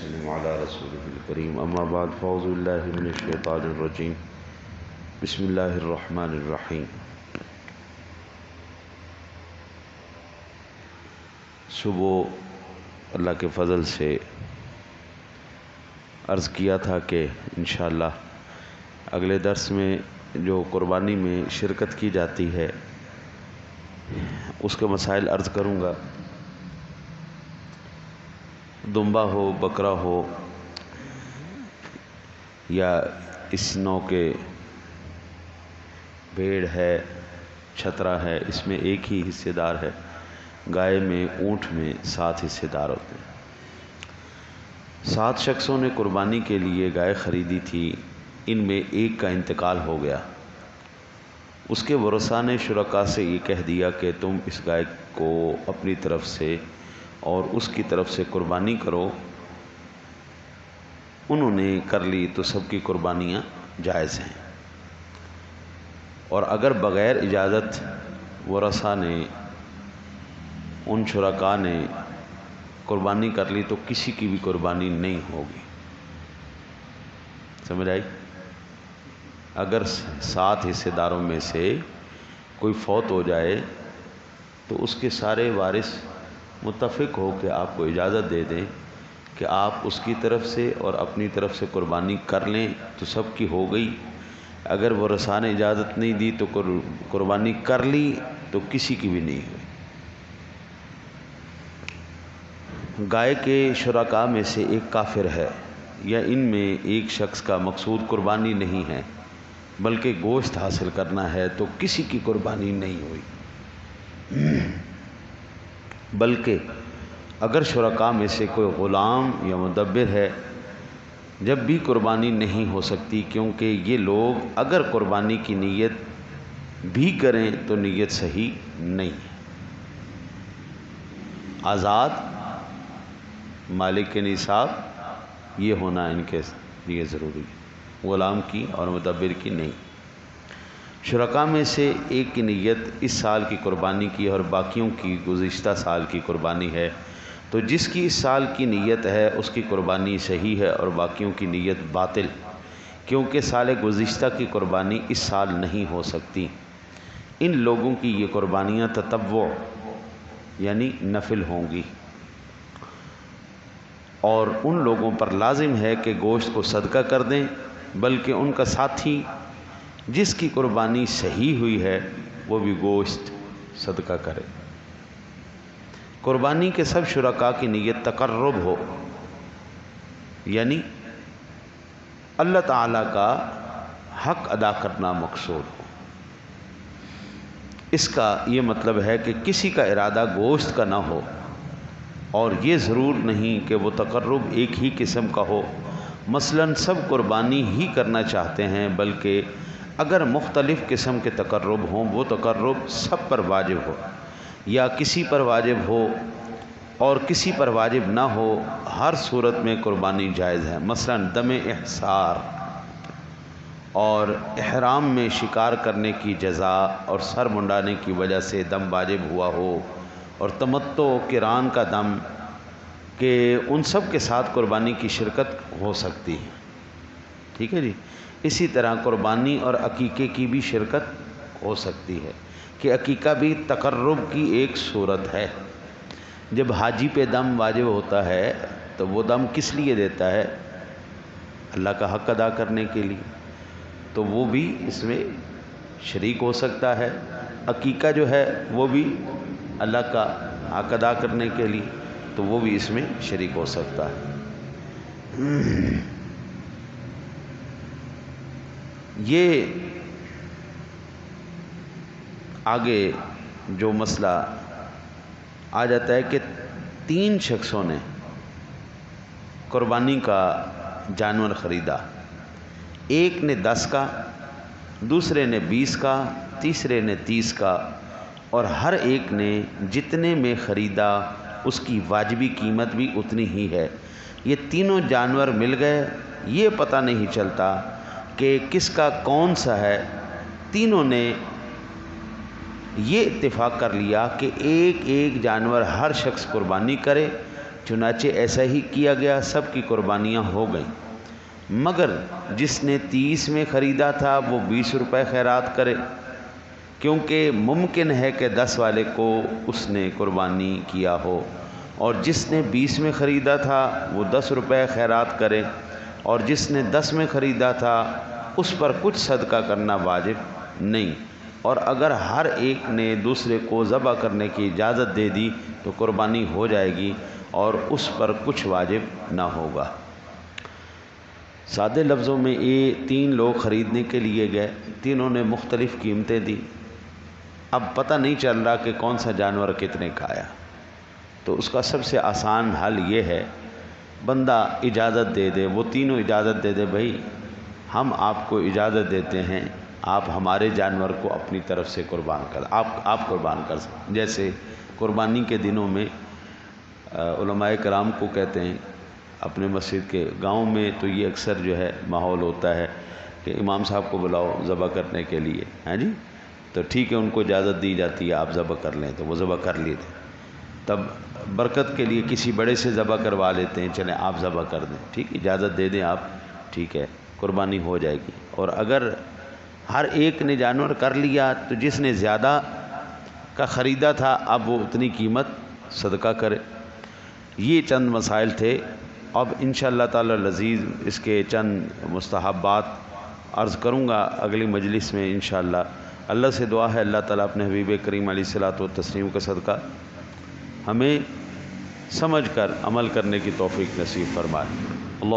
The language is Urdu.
وسلم على رسوله الكريم اما بعد فاعوذ بالله من الشیطان الرجیم بسم اللہ الرحمن الرحیم۔ صبح اللہ کے فضل سے عرض کیا تھا کہ انشاءاللہ اگلے درس میں جو قربانی میں شرکت کی جاتی ہے اس کے مسائل عرض کروں گا۔ دمبا ہو، بکرا ہو یا اس نوع کے بھیڑ ہے، چھترا ہے، اس میں ایک ہی حصے دار ہے۔ گائے میں، اونٹ میں 7 حصے دار ہوتے ہیں۔ 7 شخصوں نے قربانی کے لیے گائے خریدی تھی، ان میں ایک کا انتقال ہو گیا۔ اس کے ورثاء نے شرکاء سے یہ کہہ دیا کہ تم اس گائے کو اپنی طرف سے اور اس کی طرف سے قربانی کرو۔ انہوں نے کر لی تو سب کی قربانیاں جائز ہیں، اور اگر بغیر اجازت ورثاء نے، ان شرکاء نے قربانی کر لی تو کسی کی بھی قربانی نہیں ہوگی۔ سمجھ آئی؟ اگر 7 حصے داروں میں سے کوئی فوت ہو جائے تو اس کے سارے وارث متفق ہو کہ آپ کو اجازت دے دیں کہ آپ اس کی طرف سے اور اپنی طرف سے قربانی کر لیں تو سب کی ہو گئی۔ اگر ورثاء نے اجازت نہیں دی تو قربانی کر لی تو کسی کی بھی نہیں ہوئی۔ گائے کے شرکاء میں سے ایک کافر ہے، یا ان میں ایک شخص کا مقصود قربانی نہیں ہے بلکہ گوشت حاصل کرنا ہے تو کسی کی قربانی نہیں ہوئی۔ بلکہ اگر شرکاء میں سے کوئی غلام یا مدبر ہے، جب بھی قربانی نہیں ہو سکتی، کیونکہ یہ لوگ اگر قربانی کی نیت بھی کریں تو نیت صحیح نہیں ہے۔ آزاد مالک کے نصاب یہ ہونا ان کے لیے ضروری ہے، غلام کی اور مدبر کی نہیں۔ شرکاء میں سے ایک کی نیت اس سال کی قربانی کی اور باقیوں کی گزشتہ سال کی قربانی ہے، تو جس کی اس سال کی نیت ہے اس کی قربانی صحیح ہے اور باقیوں کی نیت باطل، کیونکہ سال گزشتہ کی قربانی اس سال نہیں ہو سکتی۔ ان لوگوں کی یہ قربانیاں تطوع یعنی نفل ہوں گی، اور ان لوگوں پر لازم ہے کہ گوشت کو صدقہ کر دیں، بلکہ ان کا ساتھی جس کی قربانی صحیح ہوئی ہے وہ بھی گوشت صدقہ کرے۔ قربانی کے سب شرکاء کی نیت تقرب ہو، یعنی اللہ تعالیٰ کا حق ادا کرنا مقصود ہو۔ اس کا یہ مطلب ہے کہ کسی کا ارادہ گوشت کا نہ ہو، اور یہ ضرور نہیں کہ وہ تقرب ایک ہی قسم کا ہو، مثلاً سب قربانی ہی کرنا چاہتے ہیں، بلکہ اگر مختلف قسم کے تقرب ہوں وہ تقرب سب پر واجب ہو، یا کسی پر واجب ہو اور کسی پر واجب نہ ہو، ہر صورت میں قربانی جائز ہے۔ مثلاً دم احصار اور احرام میں شکار کرنے کی جزا اور سر منڈانے کی وجہ سے دم واجب ہوا ہو، اور تمتع قران کا دم، کہ ان سب کے ساتھ قربانی کی شرکت ہو سکتی ہے۔ ٹھیک ہے جی۔ اسی طرح قربانی اور عقیقے کی بھی شرکت ہو سکتی ہے، کہ عقیقہ بھی تقرب کی ایک صورت ہے۔ جب حاجی پہ دم واجب ہوتا ہے تو وہ دم کس لیے دیتا ہے؟ اللہ کا حق ادا کرنے کے لیے، تو وہ بھی اس میں شریک ہو سکتا ہے۔ عقیقہ جو ہے وہ بھی اللہ کا حق ادا کرنے کے لیے، تو وہ بھی اس میں شریک ہو سکتا ہے۔ یہ آگے جو مسئلہ آ جاتا ہے کہ 3 شخصوں نے قربانی کا جانور خریدا، ایک نے 10 کا، دوسرے نے 20 کا، تیسرے نے 30 کا، اور ہر ایک نے جتنے میں خریدا اس کی واجبی قیمت بھی اتنی ہی ہے۔ یہ تینوں جانور مل گئے، یہ پتہ نہیں چلتا کہ کس کا کون سا ہے۔ تینوں نے یہ اتفاق کر لیا کہ ایک ایک جانور ہر شخص قربانی کرے، چنانچہ ایسا ہی کیا گیا، سب کی قربانیاں ہو گئیں، مگر جس نے 30 میں خریدا تھا وہ 20 روپے خیرات کرے، کیونکہ ممکن ہے کہ 10 والے کو اس نے قربانی کیا ہو، اور جس نے 20 میں خریدا تھا وہ 10 روپے خیرات کرے، اور جس نے 10 میں خریدا تھا اس پر کچھ صدقہ کرنا واجب نہیں، اور اگر ہر ایک نے دوسرے کو ذبح کرنے کی اجازت دے دی تو قربانی ہو جائے گی اور اس پر کچھ واجب نہ ہوگا۔ سادے لفظوں میں یہ 3 لوگ خریدنے کے لیے گئے، تینوں نے مختلف قیمتیں دی، اب پتہ نہیں چل رہا کہ کون سا جانور کتنے کا آیا، تو اس کا سب سے آسان حل یہ ہے بندہ اجازت دے دے، وہ تینوں اجازت دے دے، بھائی ہم آپ کو اجازت دیتے ہیں، آپ ہمارے جانور کو اپنی طرف سے قربان کر، آپ قربان کر سکتے۔ جیسے قربانی کے دنوں میں علماء کرام کو کہتے ہیں اپنے مسجد کے گاؤں میں تو یہ اکثر جو ہے ماحول ہوتا ہے کہ امام صاحب کو بلاؤ ذبح کرنے کے لیے، ہاں جی، تو ٹھیک ہے ان کو اجازت دی جاتی ہے آپ ذبح کر لیں، تو وہ ذبح کر لیتے، تب برکت کے لیے کسی بڑے سے ذبح کروا لیتے ہیں، چلیں آپ ذبح کر دیں، ٹھیک، اجازت دے دیں آپ، ٹھیک ہے، قربانی ہو جائے گی۔ اور اگر ہر ایک نے جانور کر لیا تو جس نے زیادہ کا خریدا تھا اب وہ اتنی قیمت صدقہ کرے۔ یہ چند مسائل تھے، اب انشاءاللہ تعالی العزیز اس کے چند مستحبات عرض کروں گا اگلی مجلس میں انشاءاللہ۔ اللہ سے دعا ہے اللہ تعالیٰ اپنے حبیب کریم علیہ الصلوۃ والتسلیم کا صدقہ ہمیں سمجھ کر عمل کرنے کی توفیق نصیب فرمائے۔ اللہ